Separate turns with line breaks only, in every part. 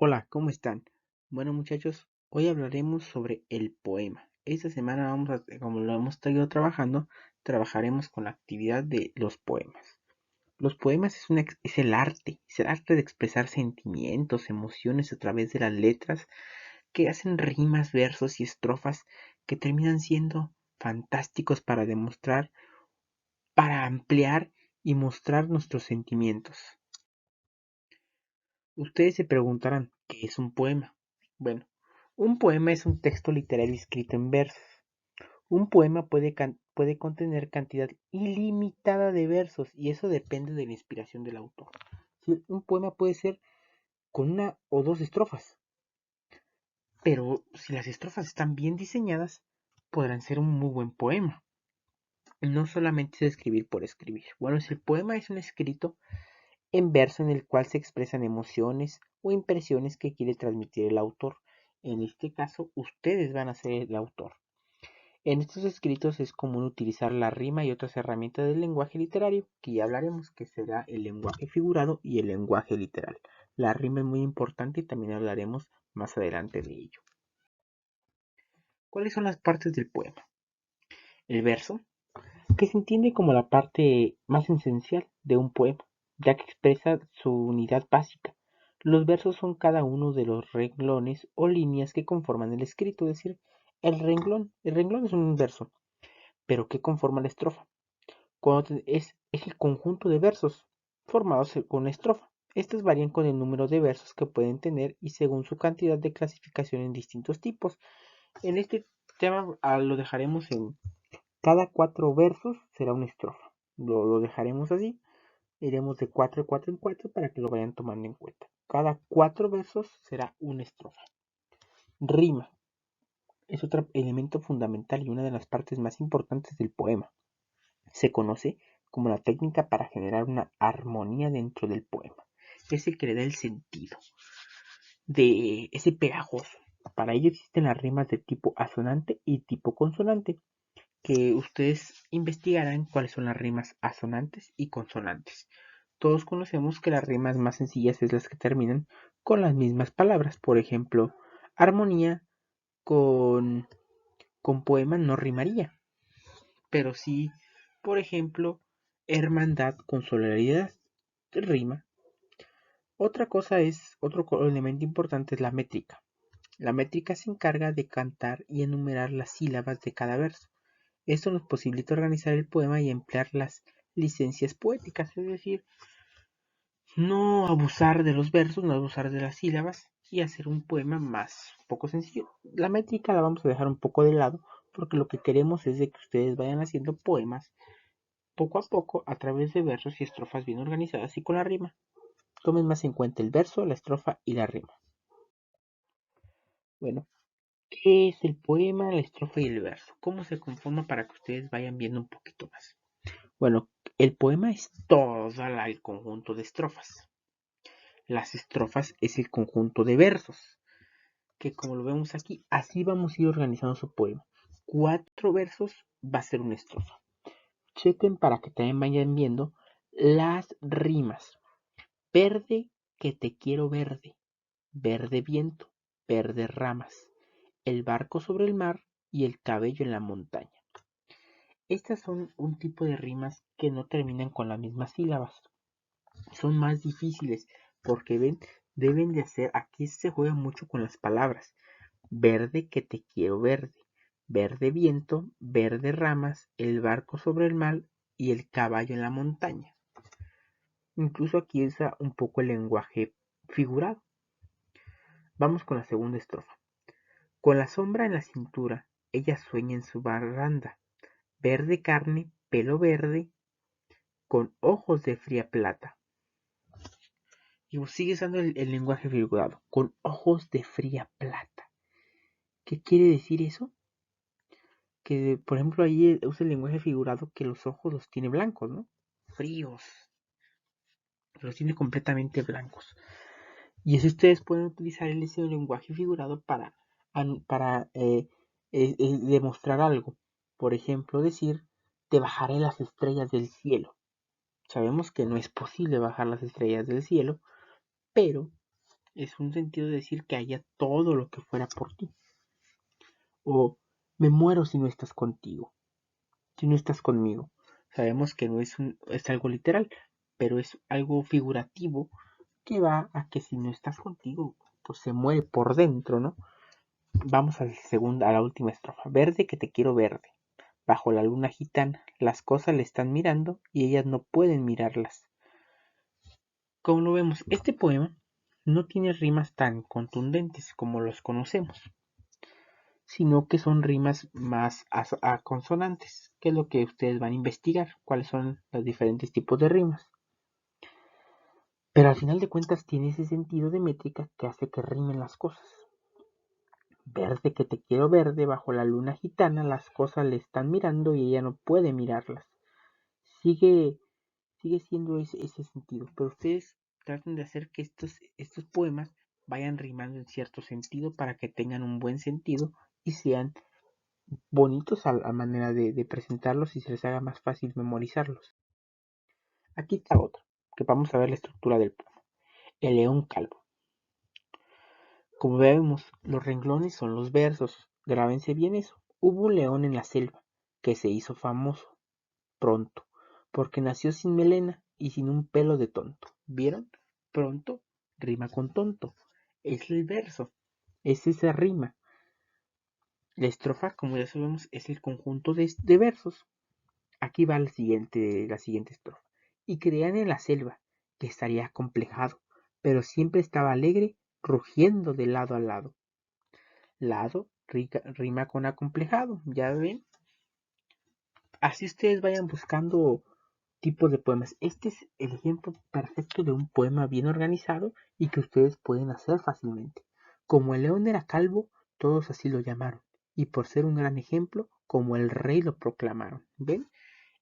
Hola, ¿cómo están? Bueno, muchachos, hoy hablaremos sobre el poema. Esta semana como lo hemos estado trabajando, trabajaremos con la actividad de los poemas. Los poemas es el arte de expresar sentimientos, emociones a través de las letras que hacen rimas, versos y estrofas que terminan siendo fantásticos para demostrar, para ampliar y mostrar nuestros sentimientos. Ustedes se preguntarán, ¿qué es un poema? Bueno, un poema es un texto literario escrito en versos. Un poema puede contener cantidad ilimitada de versos y eso depende de la inspiración del autor. Sí, un poema puede ser con una o dos estrofas, pero si las estrofas están bien diseñadas, podrán ser un muy buen poema. No solamente es escribir por escribir. Bueno, si el poema es un escrito en verso en el cual se expresan emociones o impresiones que quiere transmitir el autor. En este caso, ustedes van a ser el autor. En estos escritos es común utilizar la rima y otras herramientas del lenguaje literario, que ya hablaremos, que será el lenguaje figurado y el lenguaje literal. La rima es muy importante y también hablaremos más adelante de ello. ¿Cuáles son las partes del poema? El verso, que se entiende como la parte más esencial de un poema, ya que expresa su unidad básica. Los versos son cada uno de los renglones o líneas que conforman el escrito, es decir, el renglón es un verso, pero ¿qué conforma la estrofa? Es el conjunto de versos formados con una estrofa. Estas varían con el número de versos que pueden tener y según su cantidad de clasificación en distintos tipos. En este tema lo dejaremos en cada cuatro versos será una estrofa. Lo dejaremos así. Iremos de 4 en 4 en 4 para que lo vayan tomando en cuenta. Cada cuatro versos será una estrofa. Rima es otro elemento fundamental y una de las partes más importantes del poema. Se conoce como la técnica para generar una armonía dentro del poema. Es el que le da el sentido de ese pegajoso. Para ello existen las rimas de tipo asonante y tipo consonante, que ustedes investigarán cuáles son las rimas asonantes y consonantes. Todos conocemos que las rimas más sencillas es las que terminan con las mismas palabras. Por ejemplo, armonía con, con poema no rimaría, pero sí, por ejemplo, hermandad con solidaridad rima. Otro elemento importante es la métrica. La métrica se encarga de cantar y enumerar las sílabas de cada verso. Esto nos posibilita organizar el poema y emplear las licencias poéticas, es decir, no abusar de los versos, no abusar de las sílabas y hacer un poema más poco sencillo. La métrica la vamos a dejar un poco de lado porque lo que queremos es de que ustedes vayan haciendo poemas poco a poco a través de versos y estrofas bien organizadas y con la rima. Tomen más en cuenta el verso, la estrofa y la rima. Bueno, ¿qué es el poema, la estrofa y el verso? ¿Cómo se conforma para que ustedes vayan viendo un poquito más? Bueno, el poema es todo el conjunto de estrofas. Las estrofas es el conjunto de versos, que como lo vemos aquí, así vamos a ir organizando su poema. Cuatro versos va a ser una estrofa. Chequen para que también vayan viendo las rimas. Verde, que te quiero verde. Verde viento, verde ramas. El barco sobre el mar y el cabello en la montaña. Estas son un tipo de rimas que no terminan con las mismas sílabas. Son más difíciles porque ven, deben de hacer, aquí se juega mucho con las palabras. Verde, que te quiero verde. Verde viento, verde ramas, el barco sobre el mar y el caballo en la montaña. Incluso aquí usa un poco el lenguaje figurado. Vamos con la segunda estrofa. Con la sombra en la cintura, ella sueña en su barranda. Verde carne, pelo verde, con ojos de fría plata. Y sigue usando el lenguaje figurado, con ojos de fría plata. ¿Qué quiere decir eso? Que, por ejemplo, ahí usa el lenguaje figurado que los ojos los tiene blancos, ¿no? Fríos. Los tiene completamente blancos. Y eso ustedes pueden utilizar ese lenguaje figurado para demostrar algo. Por ejemplo, decir, te bajaré las estrellas del cielo. Sabemos que no es posible bajar las estrellas del cielo, pero Es un sentido de decir que haya todo lo que fuera por ti. O me muero si no estás contigo, si no estás conmigo. Sabemos que no es algo literal, pero es algo figurativo que va a que si no estás contigo, pues se muere por dentro, ¿no? Vamos a la última estrofa. Verde que te quiero verde. Bajo la luna gitana, las cosas le están mirando y ellas no pueden mirarlas. Como lo vemos, este poema no tiene rimas tan contundentes como los conocemos, sino que son rimas más a consonantes, que es lo que ustedes van a investigar, cuáles son los diferentes tipos de rimas. Pero al final de cuentas tiene ese sentido de métrica que hace que rimen las cosas. Verde que te quiero verde, bajo la luna gitana, las cosas le están mirando y ella no puede mirarlas. Sigue, sigue siendo ese sentido, pero ustedes traten de hacer que estos poemas vayan rimando en cierto sentido para que tengan un buen sentido y sean bonitos a la manera de presentarlos y se les haga más fácil memorizarlos. Aquí está otro, que vamos a ver la estructura del poema. El león calvo. Como vemos, los renglones son los versos. Grábense bien eso. Hubo un león en la selva que se hizo famoso pronto, porque nació sin melena y sin un pelo de tonto. ¿Vieron? Pronto rima con tonto. Es el verso, es esa rima. La estrofa, como ya sabemos, es el conjunto de versos. Aquí va la siguiente estrofa. Y creían en la selva, que estaría acomplejado, pero siempre estaba alegre, rugiendo de lado a lado. Lado rima con acomplejado, ya ven. Así ustedes vayan buscando tipos de poemas. Este es el ejemplo perfecto de un poema bien organizado y que ustedes pueden hacer fácilmente. Como el león era calvo, todos así lo llamaron, y por ser un gran ejemplo, como el rey lo proclamaron. ¿Ven?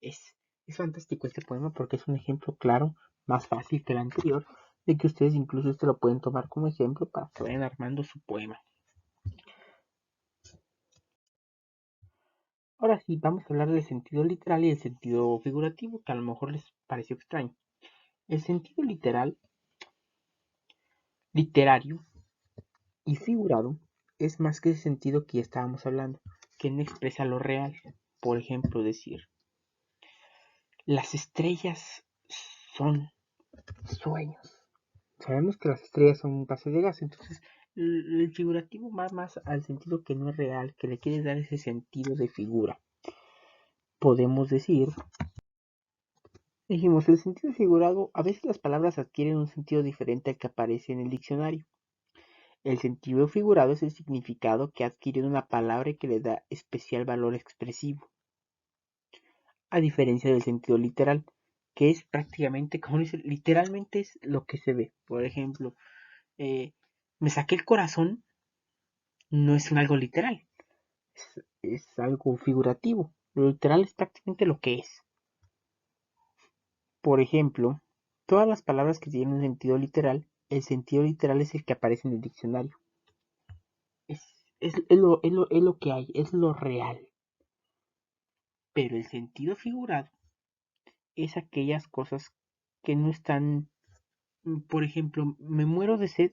Es, es fantástico este poema porque es un ejemplo claro, más fácil que el anterior, de que ustedes incluso lo pueden tomar como ejemplo para que vayan armando su poema. Ahora sí, vamos a hablar del sentido literal y el sentido figurativo, que a lo mejor les pareció extraño. El sentido literario y figurado es más que ese sentido que ya estábamos hablando, que no expresa lo real. Por ejemplo, decir, las estrellas son sueños. Sabemos que las estrellas son un pase de gas, entonces el figurativo va más al sentido que no es real, que le quiere dar ese sentido de figura. Podemos decir, dijimos, el sentido figurado, a veces las palabras adquieren un sentido diferente al que aparece en el diccionario. El sentido figurado es el significado que ha adquirido una palabra y que le da especial valor expresivo, a diferencia del sentido literal, que es prácticamente, como dice, literalmente es lo que se ve. Por ejemplo, eh, me saqué el corazón, no es algo literal, es algo figurativo. Lo literal es prácticamente lo que es. Por ejemplo, todas las palabras que tienen un sentido literal, el sentido literal es el que aparece en el diccionario. Es, es lo que hay, es lo real. Pero el sentido figurado es aquellas cosas que no están, por ejemplo, me muero de sed,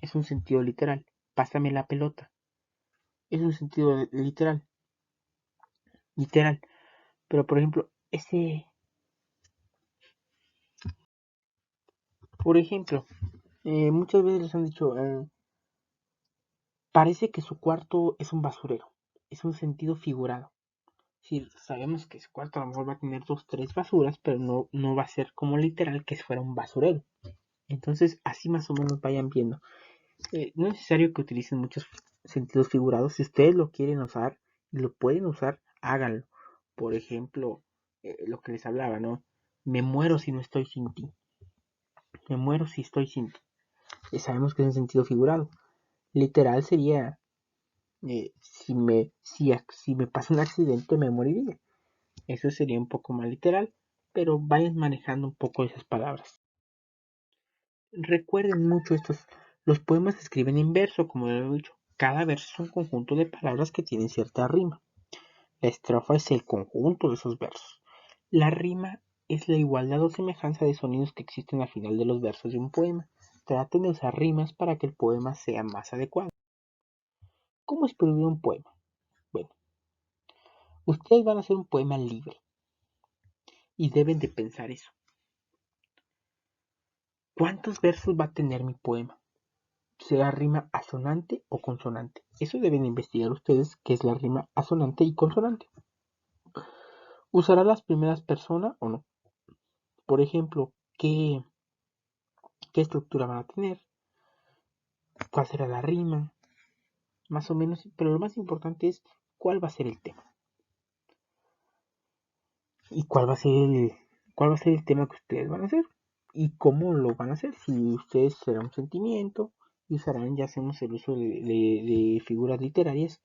es un sentido literal. Pásame la pelota, es un sentido literal. Pero por ejemplo, por ejemplo, muchas veces les han dicho, parece que su cuarto es un basurero. Es un sentido figurado. Sí, sabemos que su cuarto a lo mejor va a tener dos, tres basuras, pero no va a ser como literal que fuera un basurero. Entonces, así más o menos vayan viendo. No es necesario que utilicen muchos sentidos figurados. Si ustedes lo quieren usar y lo pueden usar, háganlo. Por ejemplo, lo que les hablaba, ¿no? Me muero si no estoy sin ti. Me muero si estoy sin ti. Sabemos que es en sentido figurado. Literal sería, si me pasa un accidente me moriría. Eso sería un poco más literal, pero vayan manejando un poco esas palabras. Recuerden mucho los poemas se escriben en verso, como lo he dicho. Cada verso es un conjunto de palabras que tienen cierta rima. La estrofa es el conjunto de esos versos. La rima es la igualdad o semejanza de sonidos que existen al final de los versos de un poema. traten de usar rimas para que el poema sea más adecuado. ¿Cómo escribir un poema? Bueno, ustedes van a hacer un poema libre y deben de pensar eso. ¿Cuántos versos va a tener mi poema? ¿Será rima asonante o consonante? Eso deben investigar ustedes, qué es la rima asonante y consonante. ¿Usará las primeras personas o no? Por ejemplo, ¿qué estructura van a tener? ¿Cuál será la rima? Más o menos, pero lo más importante es cuál va a ser el tema. ¿Y cuál va a ser el tema que ustedes van a hacer? ¿Y cómo lo van a hacer? Si ustedes será un sentimiento y usarán, ya hacemos el uso de figuras literarias,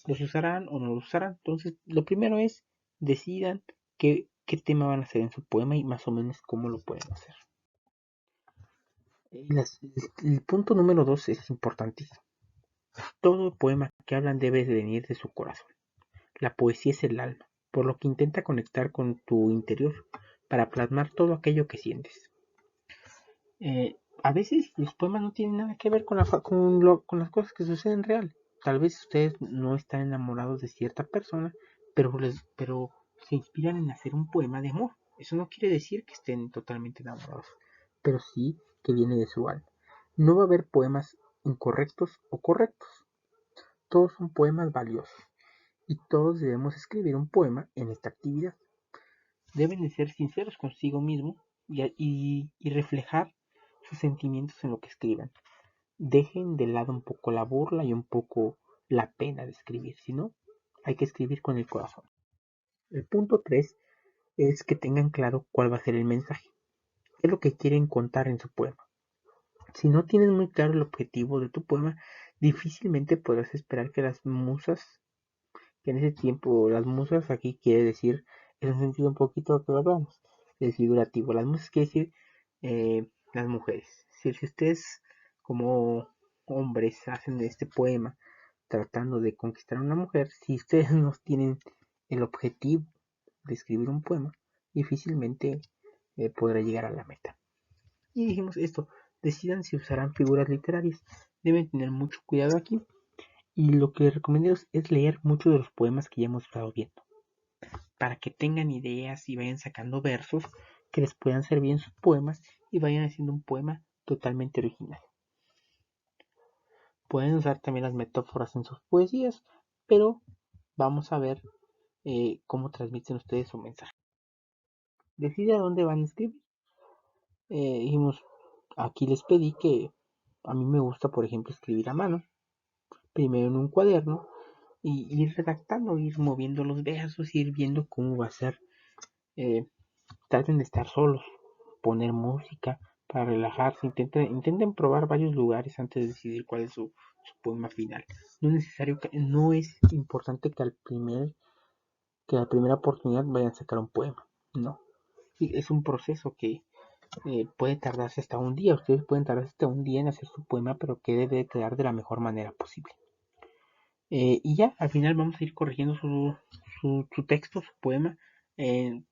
los usarán o no los usarán. Entonces, lo primero es decidan qué tema van a hacer en su poema y más o menos cómo lo pueden hacer. El punto número 2 es importantísimo. Todo poema que hablan debe de venir de su corazón. La poesía es el alma, por lo que intenta conectar con tu interior para plasmar todo aquello que sientes. A veces los poemas no tienen nada que ver con las cosas que suceden real. Tal vez ustedes no están enamorados de cierta persona, pero se inspiran en hacer un poema de amor. Eso no quiere decir que estén totalmente enamorados, pero sí que viene de su alma. No va a haber poemas incorrectos o correctos. Todos son poemas valiosos y todos debemos escribir un poema en esta actividad. Deben de ser sinceros consigo mismo y reflejar sus sentimientos en lo que escriban. Dejen de lado un poco la burla y un poco la pena de escribir, sino hay que escribir con el corazón. El punto 3 es que tengan claro cuál va a ser el mensaje, qué es lo que quieren contar en su poema. Si no tienes muy claro el objetivo de tu poema, difícilmente podrás esperar que las musas, que en ese tiempo las musas aquí quiere decir, en un sentido un poquito que hablamos, es figurativo. Las musas quiere decir las mujeres. Si ustedes como hombres hacen este poema tratando de conquistar a una mujer, si ustedes no tienen el objetivo de escribir un poema, difícilmente podrá llegar a la meta. Y dijimos esto, decidan si usarán figuras literarias. Deben tener mucho cuidado aquí. Y lo que les recomiendo es leer muchos de los poemas que ya hemos estado viendo, para que tengan ideas y vayan sacando versos que les puedan servir en sus poemas y vayan haciendo un poema totalmente original. Pueden usar también las metáforas en sus poesías, pero vamos a ver cómo transmiten ustedes su mensaje. Decide a dónde van a escribir. Dijimos, aquí les pedí que a mí me gusta, por ejemplo, escribir a mano, primero en un cuaderno y ir redactando, ir moviendo los versos, ir viendo cómo va a ser. Eh, Traten de estar solos, poner música para relajarse, intenten probar varios lugares antes de decidir cuál es su poema final. No es importante que que a la primera oportunidad vayan a sacar un poema. No. Es un proceso que puede tardarse hasta un día. Ustedes pueden tardarse hasta un día en hacer su poema, pero que debe quedar de la mejor manera posible. Y ya, al final vamos a ir corrigiendo su texto, su poema,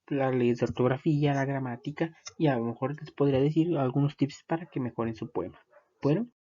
las leyes de ortografía, la gramática, y a lo mejor les podría decir algunos tips para que mejoren su poema. Bueno,